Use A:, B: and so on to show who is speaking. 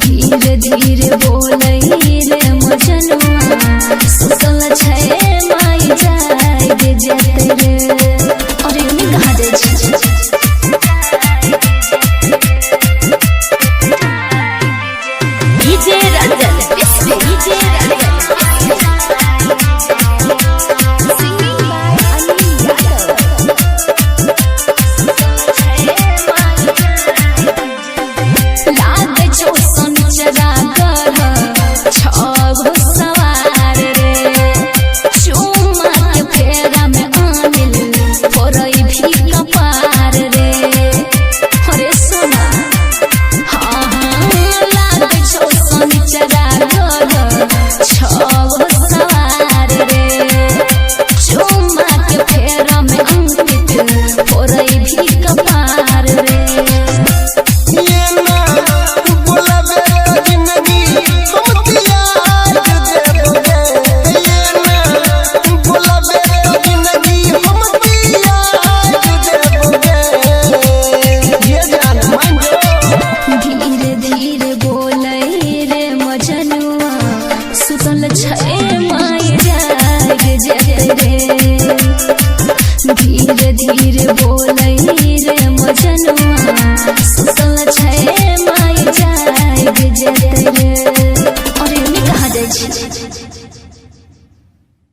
A: धीरे धीरे बोलै रे मजनुआ सुतल छै माई जाग जेते रे। अरे मी कहाँ जाइ छी डीजे रंजन इसमें DJ Ranjan singing by Anil Yadav. लागे छो संचरा कर छगो सवार रे चुम्मा के फेरा में अनिल फोरई भी कपार रे। अरे सुना हाँ हाँ लागे छो संचरा कर छगो सवार रे चुम्मा के फेरा में अंकित फोरई भी कपार रे। धीरे धीरे बोलै रे मजनुआ सुतल छै माई जाग जेते रे। धीरे धीरे बोलै रे मजनुआ